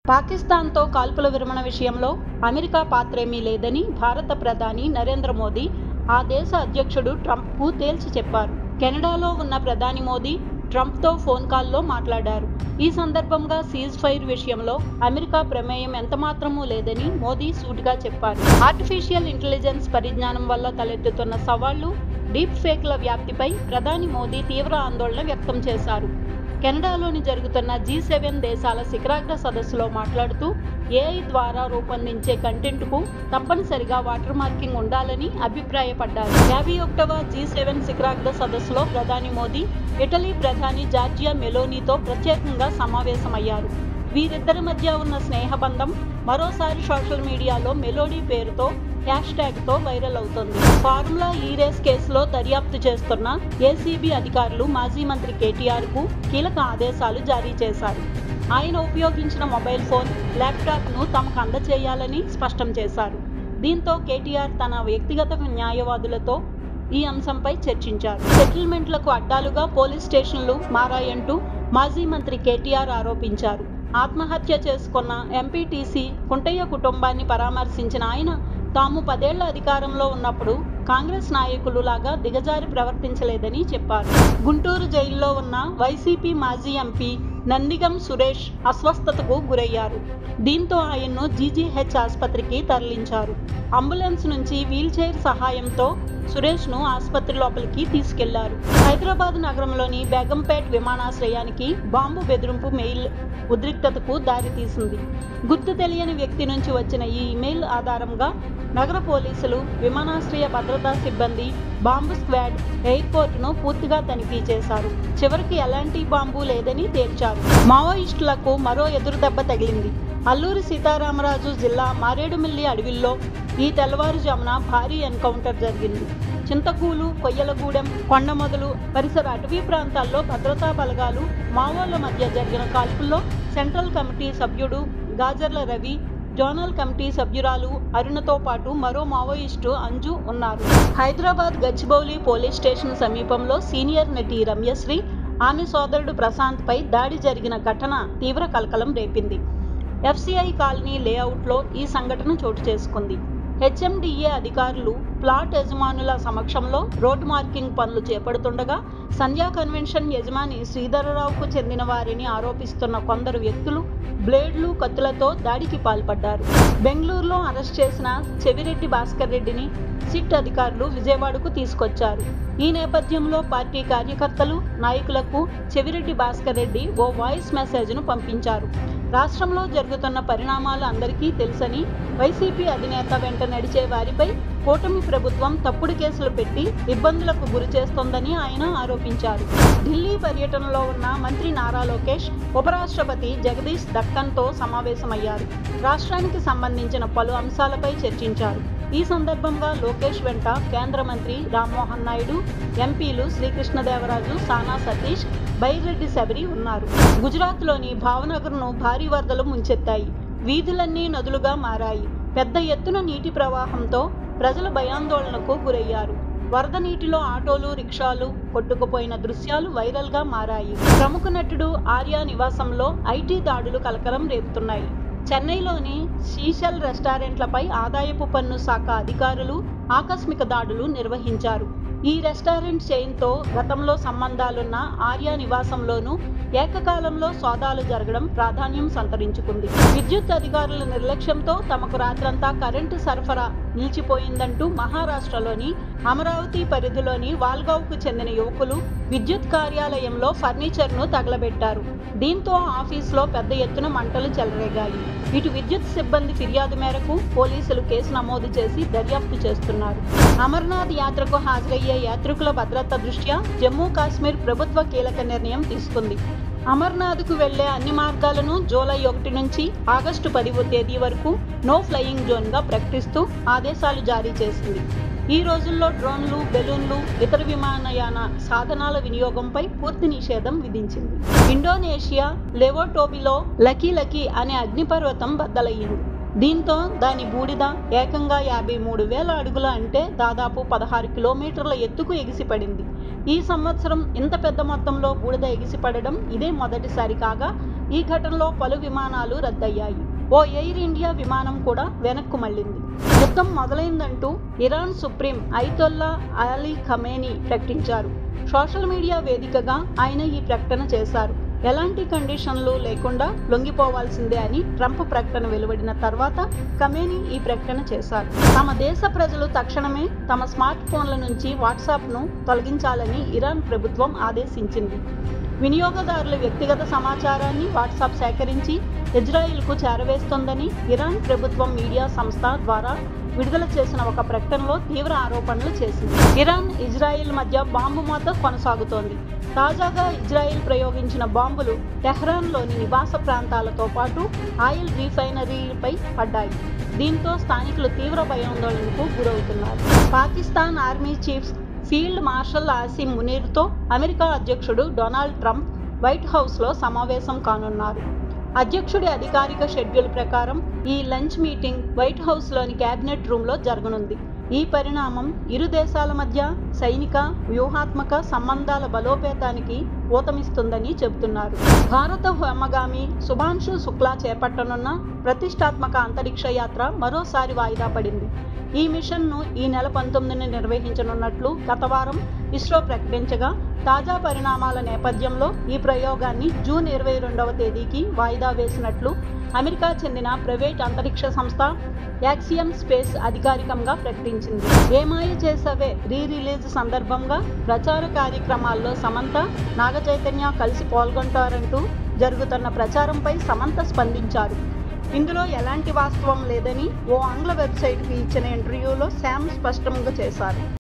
పాకిస్తాన్తో కాల్పుల విరమణ విషయంలో అమెరికా పాత్రేమీ లేదని భారత ప్రధాని నరేంద్ర మోదీ ఆ దేశ అధ్యక్షుడు ట్రంప్కు తేల్చి చెప్పారు. కెనడాలో ఉన్న ప్రధాని మోదీ ట్రంప్తో ఫోన్ కాల్లో మాట్లాడారు. ఈ సందర్భంగా సీజ్ ఫైర్ విషయంలో అమెరికా ప్రమేయం ఎంతమాత్రమూ లేదని మోదీ సూటిగా చెప్పారు. ఆర్టిఫిషియల్ ఇంటెలిజెన్స్ పరిజ్ఞానం వల్ల తలెత్తుతున్న సవాళ్లు, డీప్ ఫేక్ల వ్యాప్తిపై ప్రధాని మోదీ తీవ్ర ఆందోళన వ్యక్తం చేశారు. కెనడాలోని జరుగుతున్న G7 దేశాల శిఖరాగ్ర సదస్సులో మాట్లాడుతూ ఏఐ ద్వారా రూపొందించే కంటెంట్కు తప్పనిసరిగా వాటర్ మార్కింగ్ ఉండాలని అభిప్రాయపడ్డారు. 51వ G7 శిఖరాగ్ర సదస్సులో ప్రధాని మోదీ ఇటలీ ప్రధాని జార్జియా మెలోనీతో ప్రత్యేకంగా సమావేశమయ్యారు. వీరిద్దరి మధ్య ఉన్న స్నేహబంధం మరోసారి సోషల్ మీడియాలో మెలోడీ పేరుతో హ్యాష్ట్యాగ్తో వైరల్ అవుతోంది. ఫార్ములా ఈ రేస్ కేసులో దర్యాప్తు చేస్తున్న ఏసీబీ అధికారులు మాజీ మంత్రి కేటీఆర్కు కీలక ఆదేశాలు జారీ చేశారు. ఆయన ఉపయోగించిన మొబైల్ ఫోన్, ల్యాప్టాప్ను తమకు అందజేయాలని స్పష్టం చేశారు. దీంతో కేటీఆర్ తన వ్యక్తిగత న్యాయవాదులతో ఈ అంశంపై చర్చించారు. సెటిల్మెంట్లకు అడ్డాలుగా పోలీస్ స్టేషన్లు మారాయంటూ మాజీ మంత్రి కేటీఆర్ ఆరోపించారు. ఆత్మహత్య చేసుకున్న ఎంపీటీసీ కుంటయ్య కుటుంబాన్ని పరామర్శించిన ఆయన తాము 10 ఏళ్ల అధికారంలో ఉన్నప్పుడు కాంగ్రెస్ నాయకులు లాగా దిగజారి ప్రవర్తించలేదని చెప్పారు. గుంటూరు జైల్లో ఉన్న వైసీపీ మాజీ ఎంపీ నందిగం సురేష్ అస్వస్థతకు గురయ్యారు. దీంతో ఆయన్ను జీజీహెచ్ ఆసుపత్రికి తరలించారు. అంబులెన్స్ నుంచి వీల్చైర్ సహాయంతో సురేష్ను ఆసుపత్రి లోపలికి తీసుకెళ్లారు. హైదరాబాద్ నగరంలోని బేగంపేట్ విమానాశ్రయానికి బాంబు బెదిరింపు మెయిల్ ఉద్రిక్తతకు దారితీసింది. గుర్తు తెలియని వ్యక్తి నుంచి వచ్చిన ఈ ఇమెయిల్ ఆధారంగా నగర పోలీసులు, విమానాశ్రయ భద్రతా సిబ్బంది, బాంబు స్క్వాడ్ ఎయిర్పోర్టును పూర్తిగా తనిఖీ చేశారు. చివరికి ఎలాంటి బాంబు లేదని తేల్చారు. మావోయిస్టులకు మరో ఎదురుదెబ్బ తగిలింది. అల్లూరి సీతారామరాజు జిల్లా మారేడుమిల్లి అడవిల్లో ఈ తెల్లవారుజామున భారీ ఎన్కౌంటర్ జరిగింది. చింతకూలు, కొయ్యలగూడెం, కొండమొదలు పరిసర అటవీ ప్రాంతాల్లో భద్రతా బలగాలు, మావోల మధ్య జరిగిన కాల్పుల్లో సెంట్రల్ కమిటీ సభ్యుడు గాజర్ల రవి, జోనల్ కమిటీ సభ్యురాలు అరుణతో పాటు మరో మావోయిస్టు అంజు ఉన్నారు. హైదరాబాద్ గచ్చిబౌలి పోలీస్ స్టేషన్ సమీపంలో సీనియర్ నటి రమ్యశ్రీ, ఆమె సోదరుడు ప్రశాంత్పై దాడి జరిగిన ఘటన తీవ్ర కలకలం రేపింది. FCI కాలనీ లేఅవుట్లో ఈ సంఘటన చోటు చేసుకుంది. HMDA అధికారులు ప్లాట్ యజమానుల సమక్షంలో రోడ్ మార్కింగ్ పనులు చేపడుతుండగా సంధ్యా కన్వెన్షన్ యజమాని శ్రీధరరావుకు చెందిన వారిని ఆరోపిస్తున్న కొందరు వ్యక్తులు బ్లేడ్లు, కత్తులతో దాడికి పాల్పడ్డారు. బెంగళూరులో అరెస్ట్ చేసిన చెవిరెడ్డి భాస్కర్ రెడ్డిని సిట్ అధికారులు విజయవాడకు తీసుకొచ్చారు. ఈ నేపథ్యంలో పార్టీ కార్యకర్తలు, నాయకులకు చెవిరెడ్డి భాస్కర్ రెడ్డి ఓ వాయిస్ మెసేజ్ను పంపించారు. రాష్ట్రంలో జరుగుతున్న పరిణామాలు అందరికీ తెలుసని, వైసీపీ అధినేత వెంట నడిచే వారిపై కూటమి ప్రభుత్వం తప్పుడు కేసులు పెట్టి ఇబ్బందులకు గురి చేస్తోందని ఆయన ఆరోపించారు. ఢిల్లీ పర్యటనలో ఉన్న మంత్రి నారా లోకేష్ ఉపరాష్ట్రపతి జగదీష్ ధక్కన్తో సమావేశమయ్యారు. రాష్ట్రానికి సంబంధించిన పలు అంశాలపై చర్చించారు. ఈ సందర్భంగా లోకేష్ వెంట కేంద్ర మంత్రి రామ్మోహన్ నాయుడు, ఎంపీలు శ్రీకృష్ణదేవరాజు, సానా సతీష్, బైరెడ్డి శబరి ఉన్నారు. గుజరాత్లోని భావనగర్ను భారీ వరదలు ముంచెత్తాయి. వీధులన్నీ నదులుగా మారాయి. పెద్ద ఎత్తున నీటి ప్రవాహంతో ప్రజలు భయాందోళనకు గురయ్యారు. వరద నీటిలో ఆటోలు, రిక్షాలు కొట్టుకుపోయిన దృశ్యాలు వైరల్గా మారాయి. ప్రముఖ నటుడు ఆర్య నివాసంలో IT దాడులు కలకలం రేపుతున్నాయి. చెన్నైలోని సీషెల్ రెస్టారెంట్లపై ఆదాయపు పన్ను శాఖ అధికారులు ఆకస్మిక దాడులు నిర్వహించారు. ఈ రెస్టారెంట్ చైన్తో గతంలో సంబంధాలున్న ఆర్య నివాసంలోనూ ఏకకాలంలో సోదాలు జరగడం ప్రాధాన్యం సంతరించుకుంది. విద్యుత్ అధికారుల నిర్లక్ష్యంతో తమకు రాత్రంతా కరెంటు సరఫరా నిలిచిపోయిందంటూ మహారాష్ట్రలోని అమరావతి పరిధిలోని వాల్గావ్కు చెందిన యువకులు విద్యుత్ కార్యాలయంలో ఫర్నిచర్ను తగలబెట్టారు. దీంతో ఆఫీసులో పెద్ద ఎత్తున మంటలు చెలరేగాయి. ఇటు విద్యుత్ సిబ్బంది ఫిర్యాదు మేరకు పోలీసులు కేసు నమోదు చేసి దర్యాప్తు చేస్తున్నారు. అమర్నాథ్ యాత్రకు హాజరయ్యే యాత్రికుల భద్రత దృష్ట్యా జమ్మూ కాశ్మీర్ ప్రభుత్వ కీలక నిర్ణయం తీసుకుంది. అమర్నాథ్కు వెళ్లే అన్ని మార్గాలను జూలై 1 నుంచి ఆగస్టు 10వ తేదీ వరకు నో ఫ్లయింగ్ జోన్గా ప్రకటిస్తూ ఆదేశాలు జారీ చేసింది. ఈ రోజుల్లో డ్రోన్లు, బెలూన్లు, ఇతర విమానయాన సాధనాల వినియోగంపై పూర్తి నిషేధం విధించింది. ఇండోనేషియా లెవోటోబిలో లకీ అనే అగ్నిపర్వతం బద్దలయ్యింది. దీంతో దాని బూడిద ఏకంగా 53,000 అడుగుల అంటే దాదాపు 16 కిలోమీటర్ల ఎత్తుకు ఎగిసిపడింది. ఈ సంవత్సరం ఇంత పెద్ద మొత్తంలో బూడిద ఎగిసిపడడం ఇదే మొదటిసారి కాగా ఈ ఘటనలో పలు విమానాలు రద్దయ్యాయి. ఓ ఎయిర్ ఇండియా విమానం కూడా వెనక్కు మళ్లింది. యుద్ధం మొదలైందంటూ Iran supreme Ayatollah Ali Khamenei ప్రకటించారు. సోషల్ మీడియా వేదికగా ఆయన ఈ ప్రకటన చేశారు. ఎలాంటి కండిషన్లు లేకుండా లొంగిపోవాల్సిందే అని ట్రంప్ ప్రకటన వెలువడిన తర్వాత ఖమేనీ ఈ ప్రకటన చేశారు. తమ దేశ ప్రజలు తక్షణమే తమ స్మార్ట్ ఫోన్ల నుంచి వాట్సాప్ను తొలగించాలని ఇరాన్ ప్రభుత్వం ఆదేశించింది. వినియోగదారుల వ్యక్తిగత సమాచారాన్ని వాట్సాప్ సేకరించి ఇజ్రాయిల్కు చేరవేస్తోందని ఇరాన్ ప్రభుత్వం మీడియా సంస్థ ద్వారా విడుదల చేసిన ఒక ప్రకటనలో తీవ్ర ఆరోపణలు చేసింది. ఇరాన్, ఇజ్రాయిల్ మధ్య బాంబు మోత కొనసాగుతోంది. తాజాగా ఇజ్రాయిల్ ప్రయోగించిన బాంబులు టెహ్రాన్లోని నివాస ప్రాంతాలతో పాటు ఆయిల్ రిఫైనరీలపై పడ్డాయి. దీంతో స్థానికులు తీవ్ర భయాందోళనకు గురవుతున్నారు. Pakistan army chief field marshal Asim మునీర్తో అమెరికా అధ్యక్షుడు డొనాల్డ్ ట్రంప్ వైట్ హౌస్లో సమావేశం కానున్నారు. అధ్యక్షుడి అధికారిక షెడ్యూల్ ప్రకారం ఈ లంచ్ మీటింగ్ వైట్ హౌస్లోని కేబినెట్ రూమ్లో జరగనుంది. ఈ పరిణామం ఇరు దేశాల మధ్య సైనిక, వ్యూహాత్మక సంబంధాల బలోపేతానికి ఊతమిస్తుందని చెబుతున్నారు. భారత వ్యోమగామి శుభాంశు శుక్లా చేపట్టనున్న ప్రతిష్టాత్మక అంతరిక్ష యాత్ర మరోసారి వాయిదా పడింది. ఈ మిషన్ను ఈ నెల 19న నిర్వహించనున్నట్లు గత వారం ఇస్రో ప్రకటించగా, తాజా పరిణామాల నేపథ్యంలో ఈ ప్రయోగాన్ని జూన్ 22వ తేదీకి వాయిదా వేసినట్లు అమెరికా చెందిన ప్రైవేట్ అంతరిక్ష సంస్థ యాక్సియం స్పేస్ అధికారికంగా ప్రకటించింది. ఏమాయ చేసావే రిలీజ్ సందర్భంగా ప్రచార కార్యక్రమాల్లో సమంత, నాగచైతన్య కలిసి పాల్గొంటారంటూ జరుగుతున్న ప్రచారంపై సమంత స్పందించారు. ఇందులో ఎలాంటి వాస్తవం లేదని ఓ ఆంగ్ల వెబ్సైట్కి ఇచ్చిన ఇంటర్వ్యూలో శామ్ స్పష్టంగా చేశారు.